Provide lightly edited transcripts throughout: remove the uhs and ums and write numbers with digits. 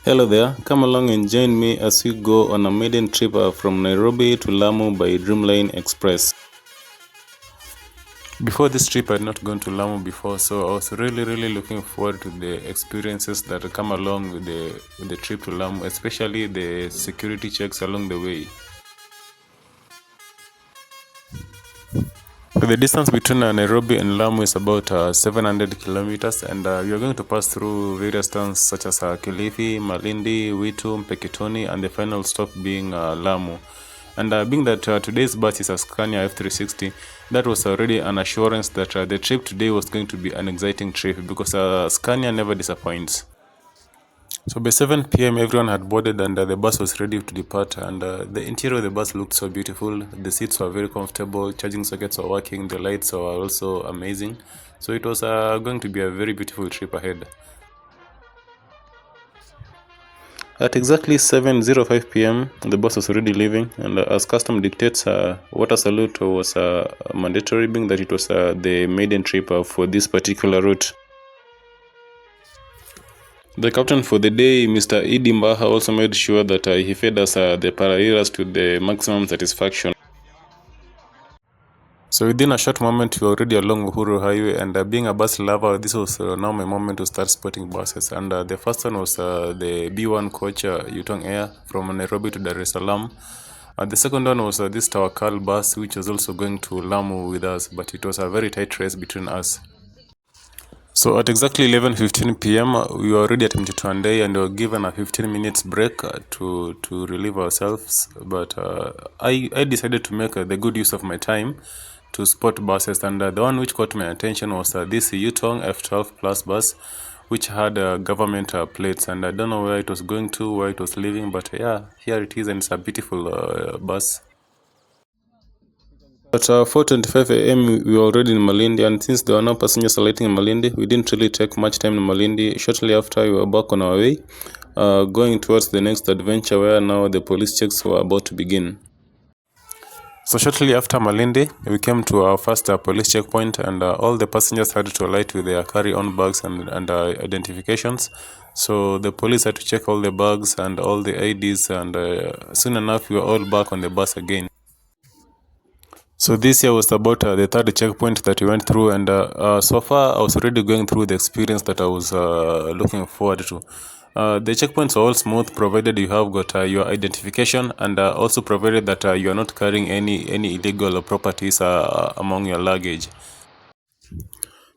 Hello there, come along and join me as we go on a maiden trip from Nairobi to Lamu by Dreamline Express. Before this trip, I had not gone to Lamu before, so I was really looking forward to the experiences that come along with the trip to Lamu, especially the security checks along the way. So the distance between Nairobi and Lamu is about 700 kilometers, and we are going to pass through various towns such as Kilifi, Malindi, Witu, Mpeketoni, and the final stop being Lamu. And being that today's bus is a Scania F360, that was already an assurance that the trip today was going to be an exciting trip because Scania never disappoints. So by 7 p.m. everyone had boarded and the bus was ready to depart, and the interior of the bus looked so beautiful. The seats were very comfortable, charging sockets were working, the lights were also amazing. So it was going to be a very beautiful trip ahead. At exactly 7:05 p.m., the bus was already leaving, and as custom dictates, water salute was mandatory, being that it was the maiden trip for this particular route. The captain for the day, Mr. Idi Mbaha, also made sure that he fed us the parairas to the maximum satisfaction. So within a short moment, we were already along Uhuru Highway, and being a bus lover, this was now my moment to start spotting buses. And the first one was the B1 coach, Yutong Air, from Nairobi to Dar es Salaam. The second one was this Tawakal bus, which was also going to Lamu with us, but it was a very tight race between us. So at exactly 11:15 p.m., we were already at Mtitwandei and we were given a 15 minutes break to relieve ourselves. But I decided to make the good use of my time to spot buses, and the one which caught my attention was this Yutong F12 Plus bus, which had government plates, and I don't know where it was going to, where it was leaving, but yeah, here it is, and it's a beautiful bus. At 4:25 a.m., we were already in Malindi, and since there were no passengers alighting in Malindi, we didn't really take much time in Malindi. Shortly after, we were back on our way, going towards the next adventure where now the police checks were about to begin. So shortly after Malindi, we came to our first police checkpoint, and all the passengers had to alight with their carry-on bags and identifications. So the police had to check all the bags and all the IDs, and soon enough, we were all back on the bus again. So this year was about the third checkpoint that we went through, and so far I was already going through the experience that I was looking forward to. The checkpoints are all smooth, provided you have got your identification, and also provided that you are not carrying any illegal properties among your luggage.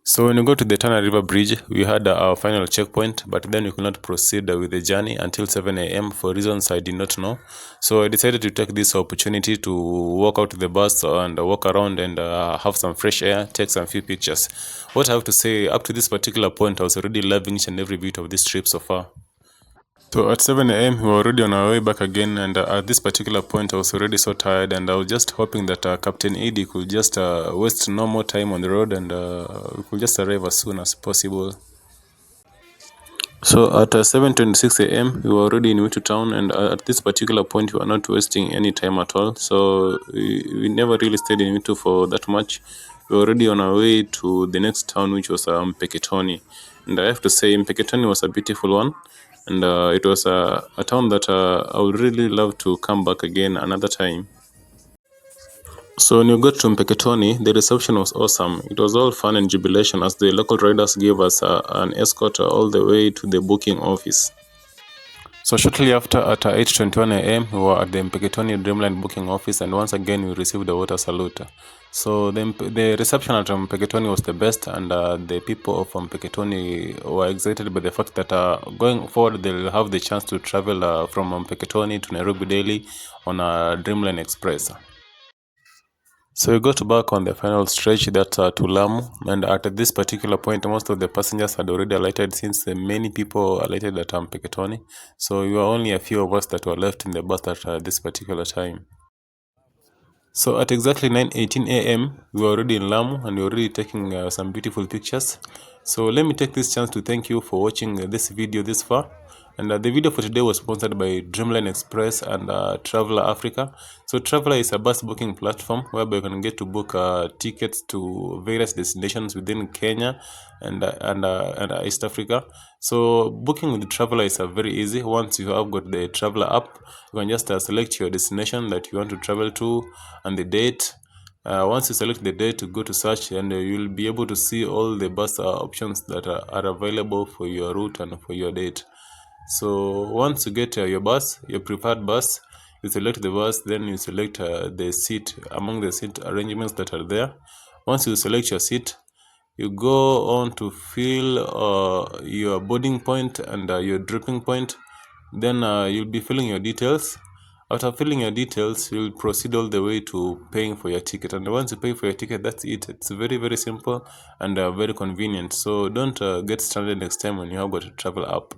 So when we go to the Tana River Bridge, we had our final checkpoint, but then we could not proceed with the journey until 7 a.m. for reasons I did not know. So I decided to take this opportunity to walk out to the bus and walk around and have some fresh air, take some few pictures. What I have to say, up to this particular point, I was already loving each and every bit of this trip so far. So at 7 a.m. we were already on our way back again, and at this particular point I was already so tired, and I was just hoping that Captain Edie could just waste no more time on the road, and we could just arrive as soon as possible. So at 7:26 a.m. we were already in Witu town, and at this particular point we were not wasting any time at all. So we never really stayed in Witu for that much. We were already on our way to the next town, which was Mpeketoni. And I have to say, Mpeketoni was a beautiful one, and it was a town that I would really love to come back again another time. So when we got to Mpeketoni, the reception was awesome. It was all fun and jubilation as the local riders gave us an escort all the way to the booking office. So shortly after, at 8:21 a.m., we were at the Mpeketoni Dreamline booking office, and once again we received a water salute. So the reception at Mpeketoni was the best, and the people of Mpeketoni were excited by the fact that going forward they'll have the chance to travel from Mpeketoni to Nairobi daily on a Dreamline Express. So we got back on the final stretch, that's to Lamu, and at this particular point, most of the passengers had already alighted since many people alighted at Mpeketoni. So we were only a few of us that were left in the bus at this particular time. So at exactly 9:18 a.m., we were already in Lamu and we were already taking some beautiful pictures. So let me take this chance to thank you for watching this video this far. And the video for today was sponsored by Dreamline Express and Traveler Africa. So Traveler is a bus booking platform whereby you can get to book tickets to various destinations within Kenya and East Africa. So booking with Traveler is very easy. Once you have got the Traveler app, you can just select your destination that you want to travel to and the date. Once you select the date, go to search, and you'll be able to see all the bus options that are available for your route and for your date. So once you get your bus, your preferred bus, you select the bus, then you select the seat among the seat arrangements that are there. Once you select your seat, you go on to fill your boarding point and your dropping point. Then you'll be filling your details. After filling your details, you'll proceed all the way to paying for your ticket. And once you pay for your ticket, that's it. It's very, very simple and very convenient. So don't get stranded next time when you have got a travel app.